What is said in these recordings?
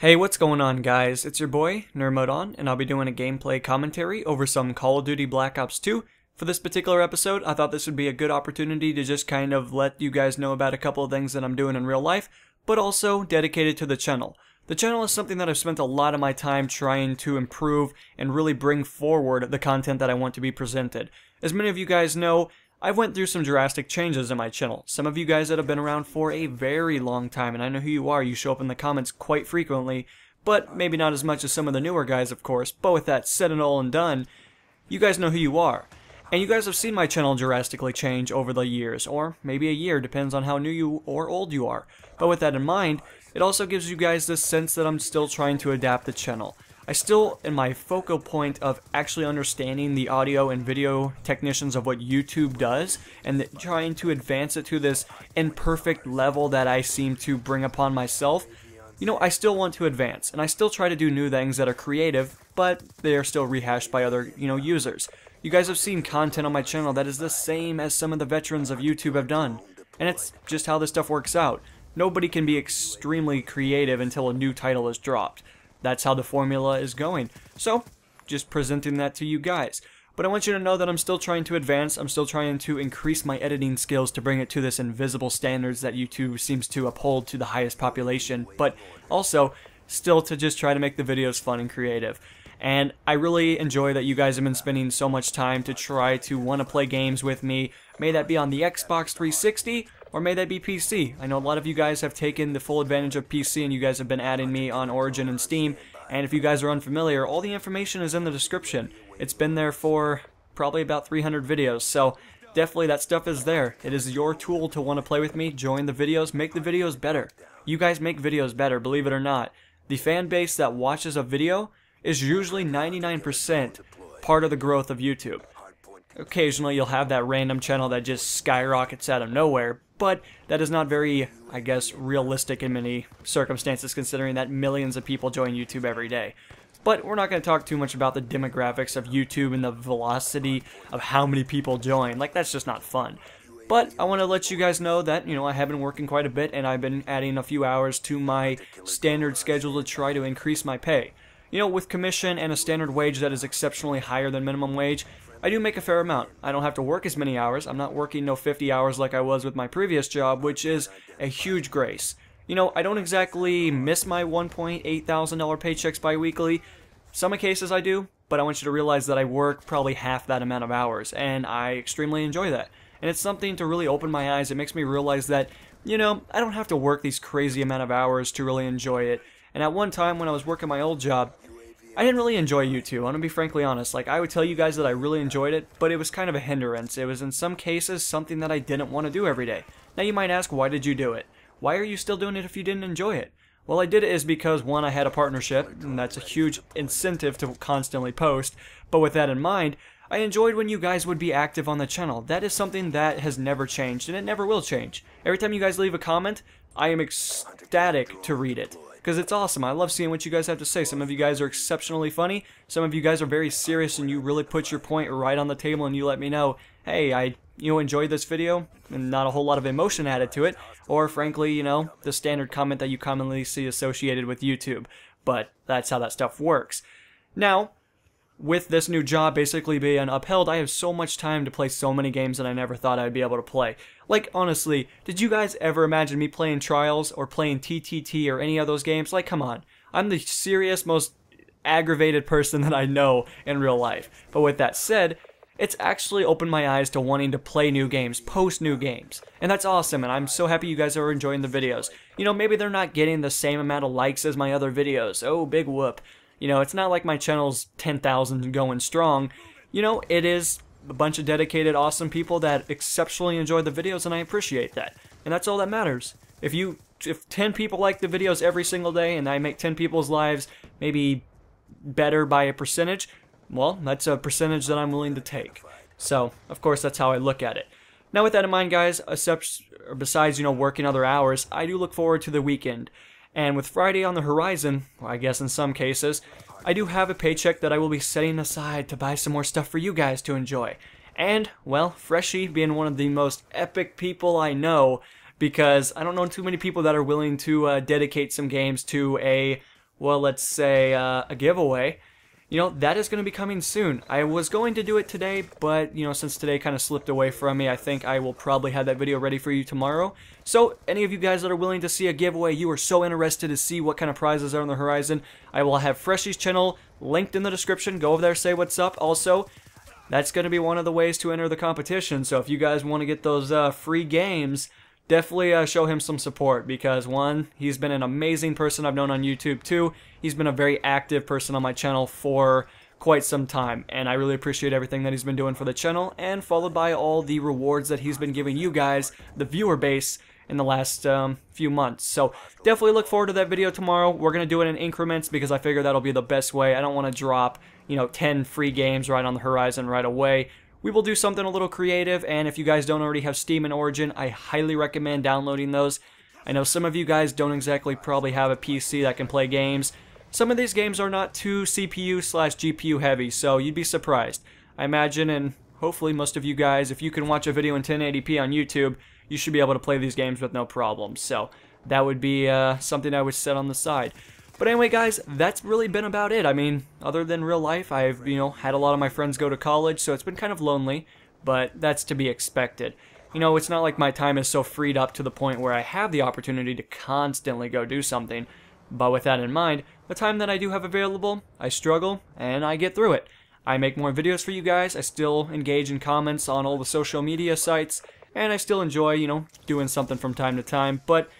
Hey, what's going on, guys? It's your boy, lONl, and I'll be doing a gameplay commentary over some Call of Duty Black Ops 2. For this particular episode, I thought this would be a good opportunity to just kind of let you guys know about a couple of things that I'm doing in real life, but also dedicated to the channel. The channel is something that I've spent a lot of my time trying to improve and really bring forward the content that I want to be presented. As many of you guys know, I've went through some drastic changes in my channel. Some of you guys that have been around for a very long time, and I know who you are, you show up in the comments quite frequently, but maybe not as much as some of the newer guys, of course. But with that said and all and done, you guys know who you are. And you guys have seen my channel drastically change over the years, or maybe a year, depends on how new you or old you are. But with that in mind, it also gives you guys this sense that I'm still trying to adapt the channel. I still am my focal point of actually understanding the audio and video technicians of what YouTube does and trying to advance it to this imperfect level that I seem to bring upon myself. You know, I still want to advance, and I still try to do new things that are creative, but they are still rehashed by other, users. You guys have seen content on my channel that is the same as some of the veterans of YouTube have done, and it's just how this stuff works out. Nobody can be extremely creative until a new title is dropped. That's how the formula is going. So, just presenting that to you guys. But I want you to know that I'm still trying to advance. I'm still trying to increase my editing skills to bring it to this invisible standards that YouTube seems to uphold to the highest population. But also, still to just try to make the videos fun and creative. And I really enjoy that you guys have been spending so much time to try to want to play games with me. May that be on the Xbox 360 or may that be PC. I know a lot of you guys have taken the full advantage of PC and you guys have been adding me on Origin and Steam. And if you guys are unfamiliar, all the information is in the description. It's been there for probably about 300 videos, so definitely that stuff is there. It is your tool to want to play with me, join the videos, make the videos better. You guys make videos better, believe it or not. The fan base that watches a video is usually 99% part of the growth of YouTube. Occasionally you'll have that random channel that just skyrockets out of nowhere, but that is not very, I guess, realistic in many circumstances considering that millions of people join YouTube every day. But we're not going to talk too much about the demographics of YouTube and the velocity of how many people join. Like, that's just not fun. But I want to let you guys know that, I have been working quite a bit and I've been adding a few hours to my standard schedule to try to increase my pay. With commission and a standard wage that is exceptionally higher than minimum wage, I do make a fair amount. I don't have to work as many hours. I'm not working no 50 hours like I was with my previous job, which is a huge grace. I don't exactly miss my $1,800 paychecks bi-weekly. Some cases I do, but I want you to realize that I work probably half that amount of hours, and I extremely enjoy that. And it's something to really open my eyes. It makes me realize that, I don't have to work these crazy amount of hours to really enjoy it. And at one time when I was working my old job, I didn't really enjoy YouTube. I'm gonna be frankly honest. Like, I would tell you guys that I really enjoyed it, but it was kind of a hindrance. It was in some cases something that I didn't want to do every day. Now you might ask, why did you do it? Why are you still doing it if you didn't enjoy it? Well, I did it is because, one, I had a partnership, and that's a huge incentive to constantly post. But with that in mind, I enjoyed when you guys would be active on the channel. That is something that has never changed, and it never will change. Every time you guys leave a comment, I am ecstatic to read it. Because it's awesome. I love seeing what you guys have to say. Some of you guys are exceptionally funny. Some of you guys are very serious and you really put your point right on the table and you let me know, hey, I enjoyed this video and not a whole lot of emotion added to it. Or frankly, the standard comment that you commonly see associated with YouTube. But that's how that stuff works. Now, with this new job basically being upheld, I have so much time to play so many games that I never thought I'd be able to play. Like, honestly, did you guys ever imagine me playing Trials or playing TTT or any of those games? Like, come on. I'm the serious, most aggravated person that I know in real life. But with that said, it's actually opened my eyes to wanting to play new games, post new games. And that's awesome, and I'm so happy you guys are enjoying the videos. Maybe they're not getting the same amount of likes as my other videos. Oh, big whoop. It's not like my channel's 10,000 going strong. It is a bunch of dedicated, awesome people that exceptionally enjoy the videos, and I appreciate that. And that's all that matters. If 10 people like the videos every single day, and I make 10 people's lives maybe better by a percentage, well, that's a percentage that I'm willing to take. So, of course, that's how I look at it. Now, with that in mind, guys, besides, working other hours, I do look forward to the weekend. And with Friday on the horizon, I guess in some cases, I do have a paycheck that I will be setting aside to buy some more stuff for you guys to enjoy. And, well, Freshie being one of the most epic people I know, because I don't know too many people that are willing to dedicate some games to a well, let's say a giveaway, that is going to be coming soon. I was going to do it today, but, since today kind of slipped away from me, I think I will probably have that video ready for you tomorrow. So, any of you guys that are willing to see a giveaway, you are so interested to see what kind of prizes are on the horizon, I will have Freshy's channel linked in the description. Go over there, say what's up. Also, that's going to be one of the ways to enter the competition, so if you guys want to get those free games, definitely show him some support, because one, he's been an amazing person I've known on YouTube. Two, he's been a very active person on my channel for quite some time, and I really appreciate everything that he's been doing for the channel, and followed by all the rewards that he's been giving you guys, the viewer base, in the last few months. So definitely look forward to that video tomorrow. We're going to do it in increments because I figure that'll be the best way. I don't want to drop, 10 free games right on the horizon right away. We will do something a little creative, and if you guys don't already have Steam and Origin, I highly recommend downloading those. I know some of you guys don't exactly probably have a PC that can play games. Some of these games are not too CPU/GPU heavy, so you'd be surprised. I imagine, and hopefully most of you guys, if you can watch a video in 1080p on YouTube, you should be able to play these games with no problem. So that would be something I would set on the side. But anyway, guys, that's really been about it. I mean, other than real life, I've, had a lot of my friends go to college, so it's been kind of lonely, but that's to be expected. It's not like my time is so freed up to the point where I have the opportunity to constantly go do something. But with that in mind, the time that I do have available, I struggle, and I get through it. I make more videos for you guys, I still engage in comments on all the social media sites, and I still enjoy, doing something from time to time, but,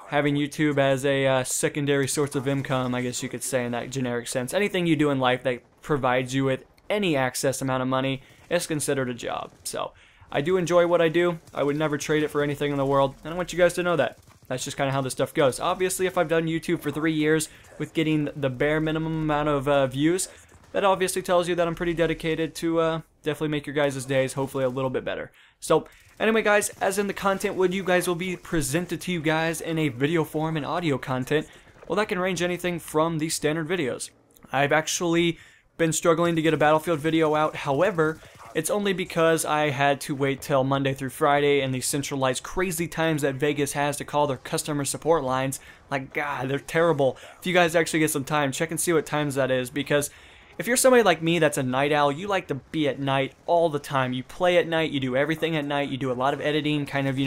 having YouTube as a secondary source of income, I guess you could say in that generic sense. Anything you do in life that provides you with any access amount of money is considered a job. So, I do enjoy what I do. I would never trade it for anything in the world, and I want you guys to know that. That's just kind of how this stuff goes. Obviously, if I've done YouTube for 3 years with getting the bare minimum amount of views, that obviously tells you that I'm pretty dedicated to definitely make your guys' days hopefully a little bit better. So, anyway guys, as in the content you guys will be presented to you guys in a video form and audio content, well, that can range anything from these standard videos. I've actually been struggling to get a Battlefield video out. However, it's only because I had to wait till Monday through Friday and these centralized crazy times that Vegas has to call their customer support lines. Like, God, they're terrible. If you guys actually get some time, check and see what times that is, because if you're somebody like me that's a night owl, you like to be at night all the time. You play at night, you do everything at night, you do a lot of editing, kind of,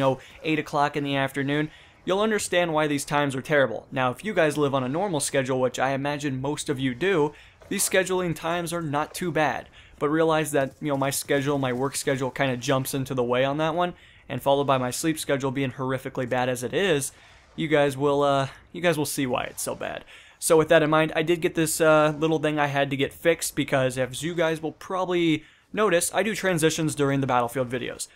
8 o'clock in the afternoon. You'll understand why these times are terrible. Now, if you guys live on a normal schedule, which I imagine most of you do, these scheduling times are not too bad. But realize that, my schedule, my work schedule kind of jumps into the way on that one, and followed by my sleep schedule being horrifically bad as it is, you guys will see why it's so bad. So with that in mind, I did get this little thing I had to get fixed, because as you guys will probably notice, I do transitions during the Battlefield videos.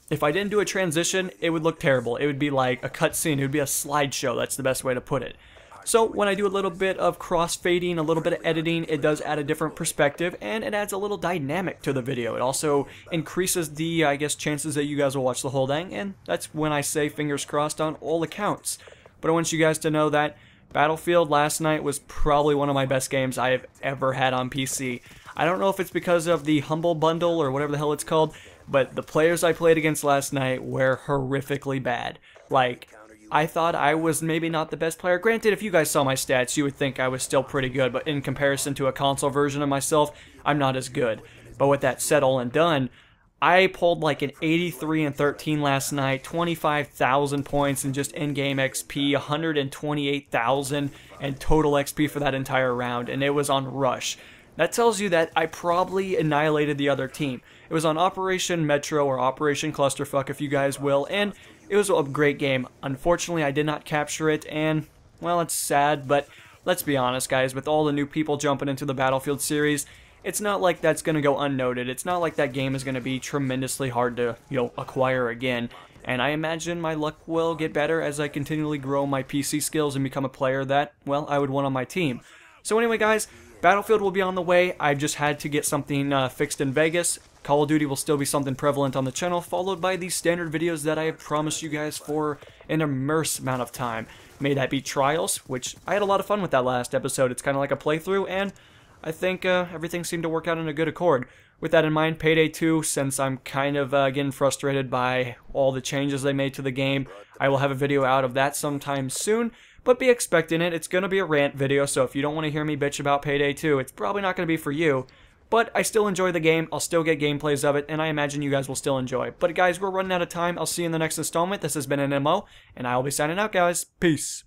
If I didn't do a transition, it would look terrible. It would be like a cutscene. It would be a slideshow. That's the best way to put it. So when I do a little bit of cross-fading, a little bit of editing, it does add a different perspective, and it adds a little dynamic to the video. It also increases the, chances that you guys will watch the whole thing, and that's when I say fingers crossed on all accounts. But I want you guys to know that Battlefield last night was probably one of my best games I have ever had on PC. I don't know if it's because of the Humble Bundle or whatever the hell it's called, but the players I played against last night were horrifically bad. Like, I thought I was maybe not the best player. Granted, if you guys saw my stats, you would think I was still pretty good, but in comparison to a console version of myself, I'm not as good. But with that said all and done, I pulled like an 83-13 last night, 25,000 points in just in-game XP, 128,000 and total XP for that entire round, and it was on Rush. That tells you that I probably annihilated the other team. It was on Operation Metro, or Operation Clusterfuck if you guys will, and it was a great game. Unfortunately, I did not capture it, and, well, it's sad, but let's be honest, guys, with all the new people jumping into the Battlefield series, it's not like that's going to go unnoted. It's not like that game is going to be tremendously hard to, acquire again. And I imagine my luck will get better as I continually grow my PC skills and become a player that, well, I would want on my team. So anyway, guys, Battlefield will be on the way. I've just had to get something fixed in Vegas. Call of Duty will still be something prevalent on the channel, followed by these standard videos that I have promised you guys for an immense amount of time. May that be Trials, which I had a lot of fun with that last episode. It's kind of like a playthrough, and I think everything seemed to work out in a good accord. With that in mind, Payday 2, since I'm kind of getting frustrated by all the changes they made to the game, I will have a video out of that sometime soon. but be expecting it. It's going to be a rant video, so if you don't want to hear me bitch about Payday 2, it's probably not going to be for you. But I still enjoy the game, I'll still get gameplays of it, and I imagine you guys will still enjoy. But guys, we're running out of time. I'll see you in the next installment. This has been an MO, and I will be signing out, guys. Peace.